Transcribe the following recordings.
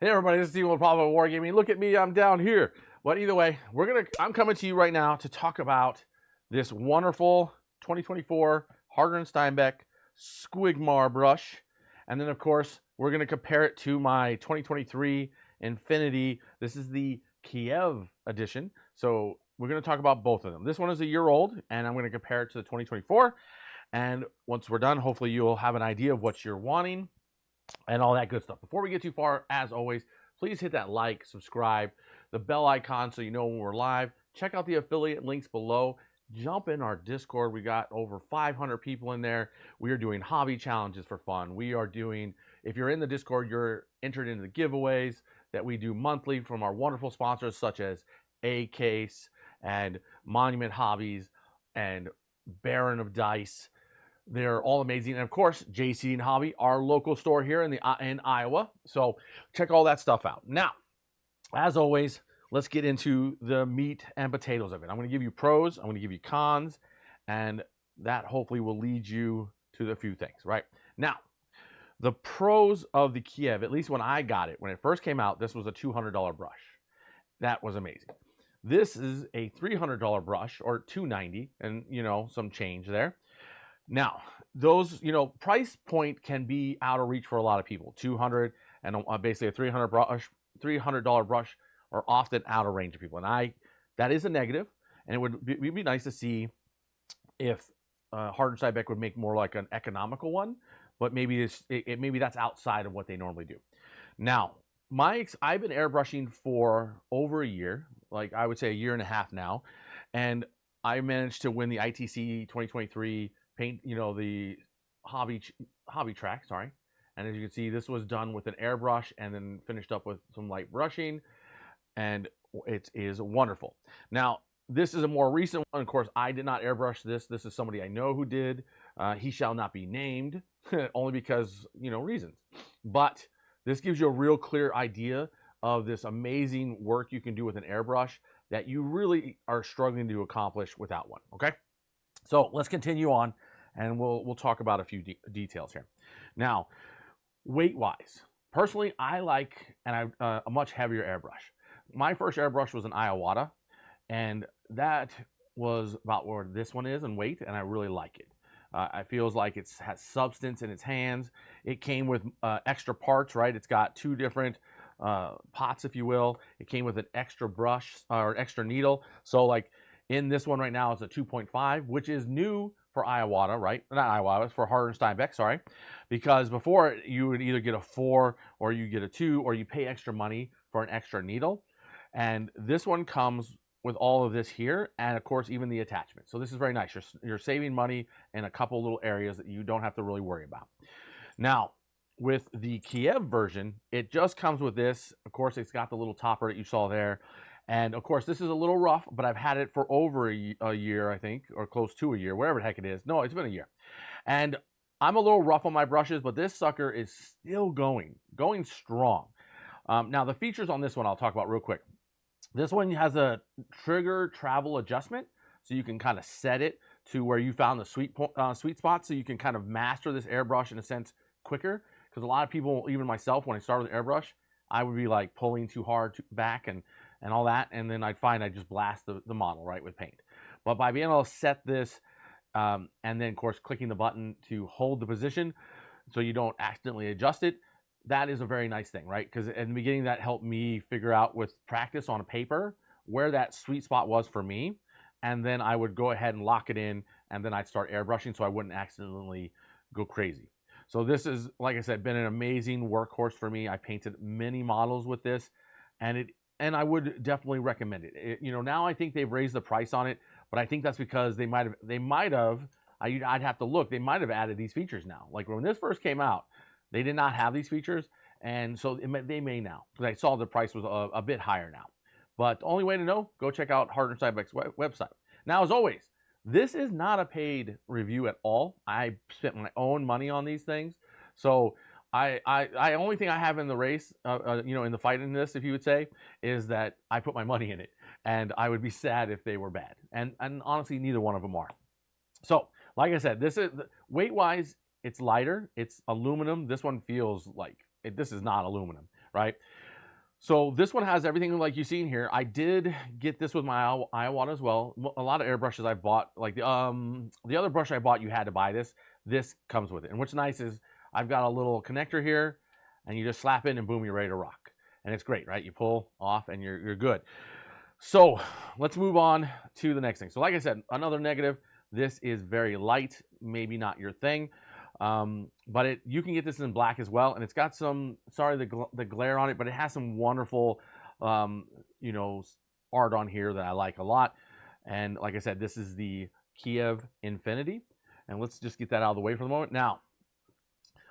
Hey everybody, this is Steve with Improbable Wargaming. Look at me, I'm down here. But either way, I'm coming to you right now to talk about this wonderful 2024 Harder & Steinbeck Squigmar brush. And then of course, we're gonna compare it to my 2023 Infinity. This is the Kiev edition. So we're gonna talk about both of them. This one is a year old, and I'm gonna compare it to the 2024. And once we're done, hopefully you'll have an idea of what you're wanting and all that good stuff. Before we get too far, as always, please hit that like, subscribe, the bell icon so you know when we're live. Check out the affiliate links below. Jump in our Discord. We got over 500 people in there. We are doing hobby challenges for fun. We are doing, if you're in the Discord, you're entered into the giveaways that we do monthly from our wonderful sponsors such as A-Case and Monument Hobbies and Baron of Dice. They're all amazing. And of course, JC and Hobby, our local store here in Iowa. So check all that stuff out. Now, as always, let's get into the meat and potatoes of it. I'm going to give you pros, I'm going to give you cons, and that hopefully will lead you to a few things, right? Now, the pros of the Kiev, at least when I got it, when it first came out, this was a $200 brush. That was amazing. This is a $300 brush, or $290, and some change there. Now, those, price point can be out of reach for a lot of people. $200 and basically a $300 brush are often out of range of people. And that is a negative, and it would be nice to see if Harder & Steinbeck would make more like an economical one, but maybe maybe that's outside of what they normally do. Now, I've been airbrushing for over a year, like I would say a year and a half now, and I managed to win the ITC 2023 paint, the hobby track, sorry. And as you can see, this was done with an airbrush and then finished up with some light brushing, and it is wonderful. Now, this is a more recent one. Of course, I did not airbrush this. This is somebody I know who did. He shall not be named, only because, reasons. But this gives you a real clear idea of this amazing work you can do with an airbrush that you really are struggling to accomplish without one, okay? So let's continue on, and we'll talk about a few details here. Now, weight-wise, personally, I like a much heavier airbrush. My first airbrush was an Iwata, and that was about where this one is in weight, and I really like it. It feels like it has substance in its hands. It came with extra parts, right? It's got two different pots, if you will. It came with an extra brush or extra needle. So like in this one right now, it's a 2.5, which is new for Iwata, right? Not Iwata, it's for Harder & Steinbeck, sorry. Because before you would either get a 4 or you get a 2 or you pay extra money for an extra needle. And this one comes with all of this here, and of course even the attachment. So this is very nice. You're saving money in a couple little areas that you don't have to really worry about. Now, with the Kiev version, it just comes with this. Of course, it's got the little topper that you saw there. And of course, this is a little rough, but I've had it for over a year, I think, or close to a year, whatever the heck it is. No, it's been a year. And I'm a little rough on my brushes, but this sucker is still going strong. Now, the features on this one I'll talk about real quick. This one has a trigger travel adjustment, so you can kind of set it to where you found the sweet spot, so you can kind of master this airbrush in a sense quicker. Because a lot of people, even myself, when I started with airbrush, I would be like pulling too hard back and all that, and then I'd find I'd just blast the model, right, with paint. But by being able to set this, and then of course clicking the button to hold the position so you don't accidentally adjust it, that is a very nice thing, right? Because in the beginning that helped me figure out with practice on a paper where that sweet spot was for me, and then I would go ahead and lock it in, and then I'd start airbrushing so I wouldn't accidentally go crazy. So this is, like I said, been an amazing workhorse for me. I painted many models with this, and I would definitely recommend it. Now I think they've raised the price on it, but I think that's because they might have. I'd have to look. They might have added these features now. Like when this first came out, they did not have these features, and so they may now, because I saw the price was a bit higher now. But the only way to know, go check out Harder & Steinbeck's website. Now, as always, this is not a paid review at all. I spent my own money on these things, so I only thing I have in the race, in the fight in this, if you would say, is that I put my money in it, and I would be sad if they were bad. And honestly, neither one of them are. So, like I said, this is weight-wise, it's lighter. It's aluminum. This one feels like this is not aluminum, right? So this one has everything like you see in here. I did get this with my Iowata as well. A lot of airbrushes I bought, like the other brush I bought, you had to buy this. This comes with it. And what's nice is I've got a little connector here, and you just slap in and boom, you're ready to rock. And it's great, right? You pull off and you're good. So let's move on to the next thing. So like I said, another negative, this is very light, maybe not your thing. But you can get this in black as well, and it's got some, sorry, the glare on it, but it has some wonderful, you know, art on here that I like a lot. And like I said, this is the Kiev Infinity, and let's just get that out of the way for the moment. Now,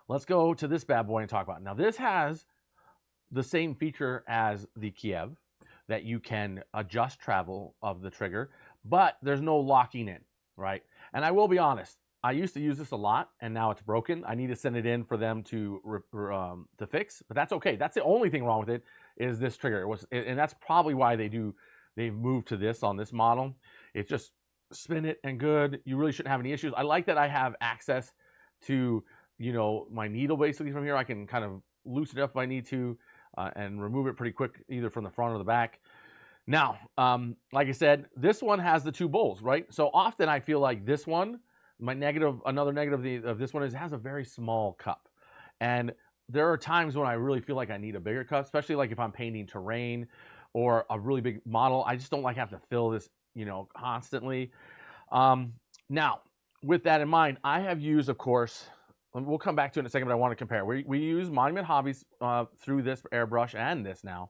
let's go to this bad boy and talk about it. Now, this has the same feature as the Kiev, that you can adjust travel of the trigger, but there's no locking in, right? And I will be honest, I used to use this a lot, and now it's broken. I need to send it in for them to fix, but that's okay. That's the only thing wrong with it, is this trigger. And that's probably why they've moved to this on this model. It's just spin it and good. You really shouldn't have any issues. I like that I have access to, you know, my needle basically from here. I can kind of loosen it up if I need to, and remove it pretty quick, either from the front or the back. Now, like I said, this one has the two bowls, right? So often I feel like this one, another negative of this one is it has a very small cup. And there are times when I really feel like I need a bigger cup, especially like if I'm painting terrain or a really big model. I just don't like having to fill this, you know, constantly. Now, with that in mind, I have used, of course, we'll come back to it in a second, but I want to compare. We use Monument Hobbies through this airbrush and this now.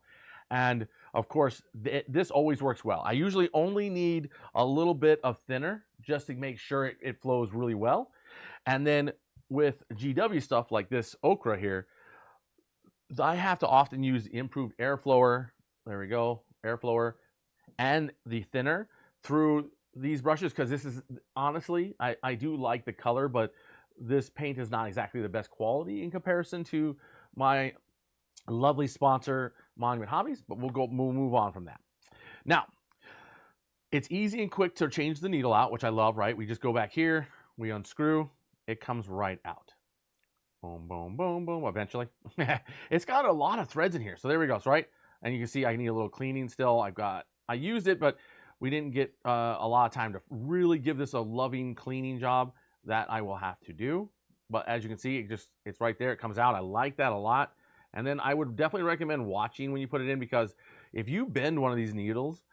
And of course, this always works well. I usually only need a little bit of thinner just to make sure it flows really well. And then with GW stuff like this Okra here, I have to often use the improved airflower. There we go, airflower, and the thinner through these brushes, because this is, honestly, I do like the color, but this paint is not exactly the best quality in comparison to my lovely sponsor, Monument Hobbies, but we'll move on from that. Now, it's easy and quick to change the needle out, which I love, right? We just go back here, we unscrew, it comes right out. Boom, boom, boom, boom, eventually. It's got a lot of threads in here, so there we go, so right? And you can see I need a little cleaning still. I used it, but we didn't get a lot of time to really give this a loving cleaning job. That I will have to do. But as you can see, it's right there. It comes out. I like that a lot. And then I would definitely recommend watching when you put it in, because if you bend one of these needles,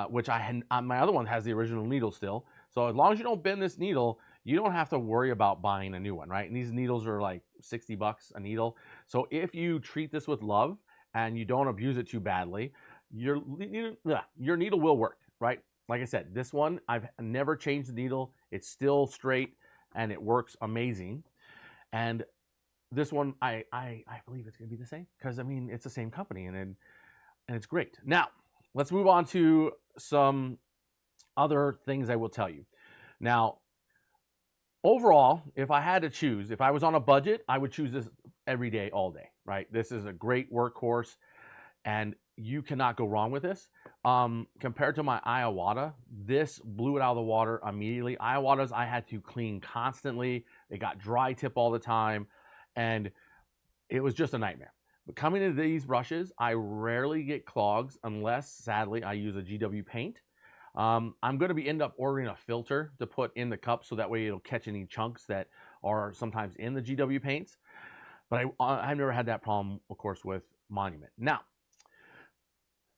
which my other one has the original needle still. So as long as you don't bend this needle, you don't have to worry about buying a new one, right? And these needles are like 60 bucks a needle. So if you treat this with love and you don't abuse it too badly, your needle will work, right? Like I said, this one, I've never changed the needle. It's still straight, and it works amazing. And this one, I believe it's going to be the same, because I mean, it's the same company, and it's great. Now, let's move on to some other things I will tell you. Now, overall, if I had to choose, if I was on a budget, I would choose this every day, all day, right? This is a great workhorse, and you cannot go wrong with this. Compared to my Iowata, this blew it out of the water immediately. Iowatas I had to clean constantly. They got dry tip all the time, and it was just a nightmare. But coming into these brushes, I rarely get clogs unless, sadly, I use a GW paint. I'm going to end up ordering a filter to put in the cup, so that way it'll catch any chunks that are sometimes in the GW paints. But I've never had that problem, of course, with Monument. Now,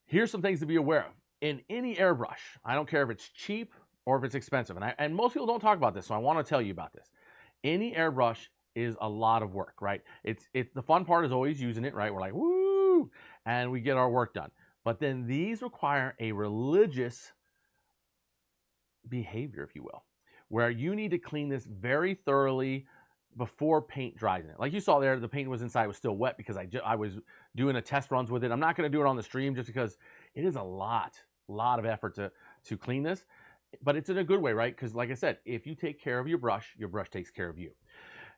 here's some things to be aware of. In any airbrush, I don't care if it's cheap or if it's expensive, and most people don't talk about this, so I want to tell you about this. Any airbrush is a lot of work, right? It's the fun part is always using it, right? We're like, woo, and we get our work done. But then these require a religious behavior, if you will, where you need to clean this very thoroughly before paint dries in it. Like you saw there, the paint was inside, was still wet because I was doing a test runs with it. I'm not going to do it on the stream just because it is a lot of effort to clean this, but it's in a good way, right? Because like I said, if you take care of your brush takes care of you.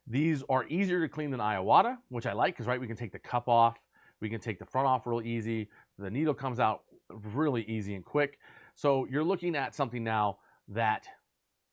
These are easier to clean than Iowata, which I like, because right, we can take the cup off, we can take the front off real easy. The needle comes out really easy and quick. So you're looking at something now that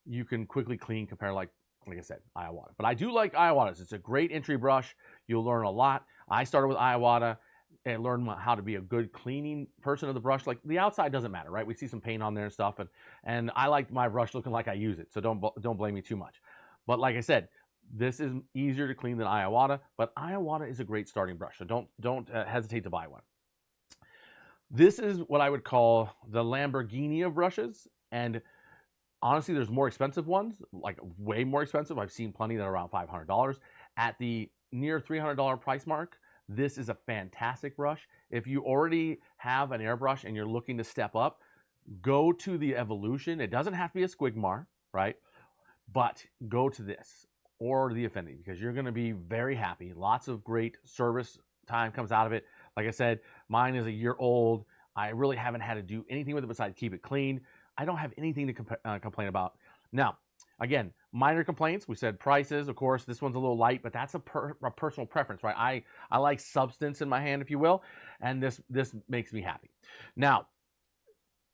you can quickly clean compared like I said, Iowata. But I do like Iowatas. It's a great entry brush. You'll learn a lot. I started with Iowata. and learn how to be a good cleaning person of the brush. Like the outside doesn't matter, right? We see some paint on there and stuff, and I like my brush looking like I use it, so don't blame me too much. But like I said, this is easier to clean than Iowata, but Iowata is a great starting brush, so don't hesitate to buy one. This is what I would call the Lamborghini of brushes, and honestly, there's more expensive ones, like way more expensive. I've seen plenty that are around $500. At the near $300 price mark, this is a fantastic brush. If you already have an airbrush and you're looking to step up, go to the Evolution. It doesn't have to be a Squigmar, right? But go to this or the Affinity, because you're going to be very happy. Lots of great service time comes out of it. Like I said, mine is a year old. I really haven't had to do anything with it besides keep it clean. I don't have anything to complain about. Now, again, minor complaints. We said prices, of course. This one's a little light, but that's a personal preference, right? I like substance in my hand, if you will, and this makes me happy. Now,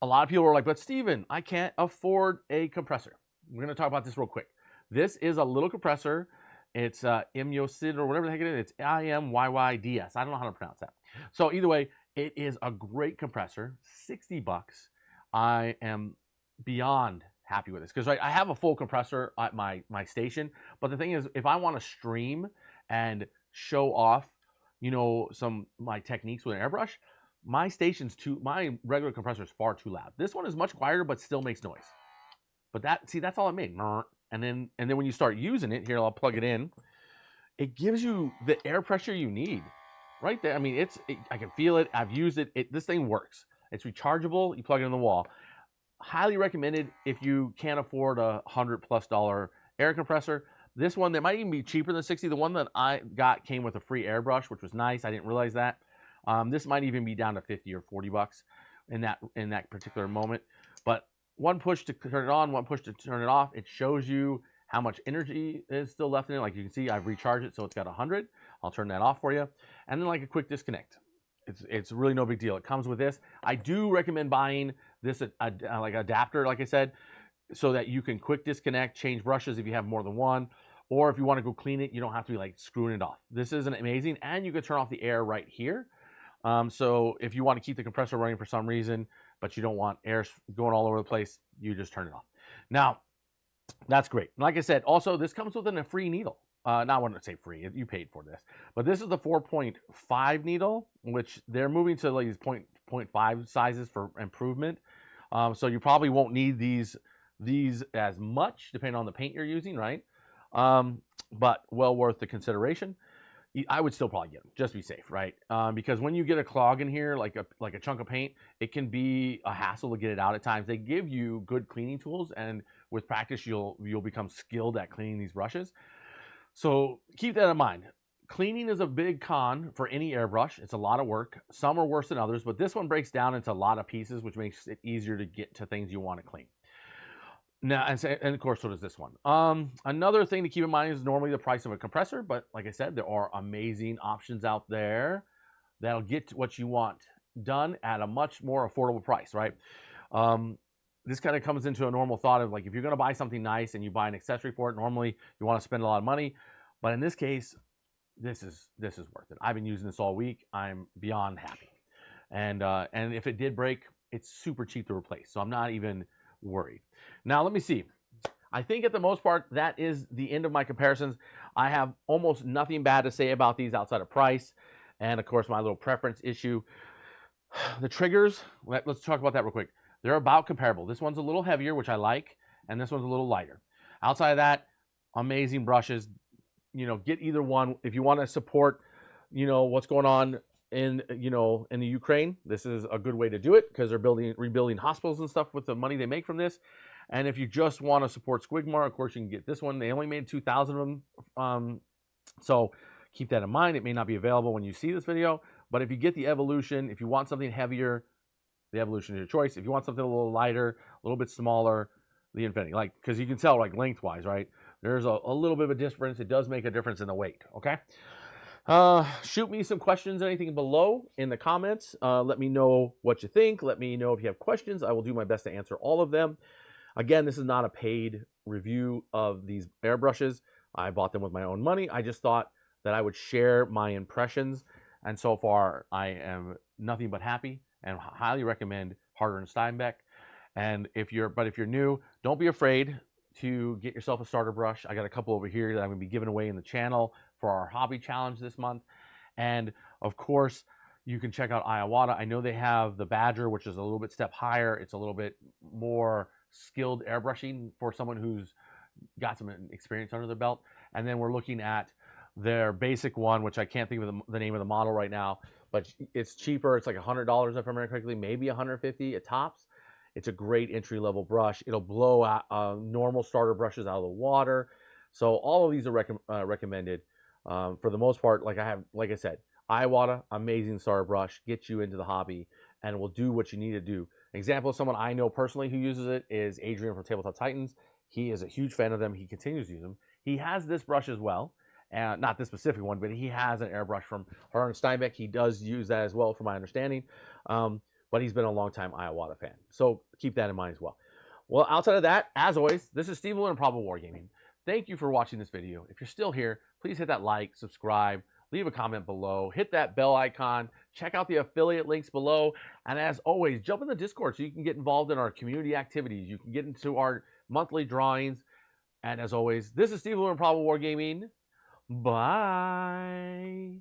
a lot of people are like, but Steven, I can't afford a compressor. We're going to talk about this real quick. This is a little compressor. It's Imyosid or whatever the heck it is. It's IMYYDS. I don't know how to pronounce that. So either way, it is a great compressor. 60 bucks. I am beyond happy with this because I have a full compressor at my station. But the thing is, if I want to stream and show off, my techniques with an airbrush, my regular compressor is far too loud. This one is much quieter, but still makes noise. But that's all it made. And then when you start using it, here, I'll plug it in. It gives you the air pressure you need right there. I mean, I can feel it. I've used it. This thing works. It's rechargeable. You plug it in the wall. Highly recommended if you can't afford a $100+ air compressor. This one, that might even be cheaper than 60. The one that I got came with a free airbrush, which was nice. I didn't realize that. This might even be down to 50 or 40 bucks in that particular moment. But one push to turn it on, one push to turn it off. It shows you how much energy is still left in it. Like you can see, I've recharged it, so it's got 100. I'll turn that off for you. And then like a quick disconnect. It's really no big deal. It comes with this. I do recommend buying this like adapter, like I said, so that you can quick disconnect, change brushes if you have more than one, or if you want to go clean it, you don't have to be like screwing it off. This is amazing, and you can turn off the air right here. So if you want to keep the compressor running for some reason, but you don't want air going all over the place, you just turn it off. Now, that's great. Like I said, also this comes with a free needle. Not I wouldn't say free, you paid for this, but this is the 4.5 needle, which they're moving to like these 0.5 sizes for improvement. So you probably won't need these as much depending on the paint you're using, right? But well worth the consideration. I would still probably get them just to be safe, right? Because when you get a clog in here, like a chunk of paint, it can be a hassle to get it out at times. They give you good cleaning tools, and with practice, you'll become skilled at cleaning these brushes. So keep that in mind. Cleaning is a big con for any airbrush. It's a lot of work. Some are worse than others, but this one breaks down into a lot of pieces, which makes it easier to get to things you want to clean. Now, and of course, so does this one. Another thing to keep in mind is normally the price of a compressor, but like I said, there are amazing options out there that'll get what you want done at a much more affordable price, right? This kind of comes into a normal thought of like, if you're going to buy something nice and you buy an accessory for it, normally you want to spend a lot of money, but in this case, this is worth it. I've been using this all week. I'm beyond happy, and if it did break, it's super cheap to replace, so I'm not even worried. Now let me see. I think at the most part that is the end of my comparisons. I have almost nothing bad to say about these outside of price, and of course my little preference issue. The triggers. Let's talk about that real quick. They're about comparable. This one's a little heavier, which I like, and this one's a little lighter. Outside of that, amazing brushes. Get either one if you want to support, what's going on in the Ukraine. This is a good way to do it because they're rebuilding hospitals and stuff with the money they make from this. And if you just want to support Squigmar, of course you can get this one. They only made 2,000 of them, so keep that in mind. It may not be available when you see this video, but if you get the Evolution, if you want something heavier, the Evolution is your choice. If you want something a little lighter, a little bit smaller, the Infinity. Like, because you can tell, like, lengthwise, right? There's a little bit of a difference. It does make a difference in the weight, okay? Shoot me some questions, anything below in the comments. Let me know what you think. Let me know if you have questions. I will do my best to answer all of them. Again, this is not a paid review of these airbrushes. I bought them with my own money. I just thought that I would share my impressions And so far, I am nothing but happy and highly recommend Harder and Steinbeck. And if you're new, don't be afraid to get yourself a starter brush. I got a couple over here that I'm going to be giving away in the channel for our hobby challenge this month. And of course, you can check out Iwata. I know they have the Badger, which is a little bit step higher. It's a little bit more skilled airbrushing for someone who's got some experience under the belt. And then we're looking at their basic one, which I can't think of the name of the model right now, but it's cheaper. It's like $100 if I remember correctly, maybe $150 at tops. It's a great entry-level brush. It'll blow out, normal starter brushes out of the water. So all of these are recommended. For the most part, like I said, Iwata, amazing starter brush, gets you into the hobby and will do what you need to do. An example of someone I know personally who uses it is Adrian from Tabletop Titans. He is a huge fan of them. He continues to use them. He has this brush as well, and not this specific one, but he has an airbrush from Harder and Steinbeck. He does use that as well, from my understanding. But he's been a long-time Iwata fan. So keep that in mind as well. Well, outside of that, as always, this is Steve with Improbable Wargaming. Thank you for watching this video. If you're still here, please hit that like, subscribe, leave a comment below, hit that bell icon, check out the affiliate links below, and as always, jump in the Discord so you can get involved in our community activities. You can get into our monthly drawings. And as always, this is Steve with Improbable Wargaming. Bye.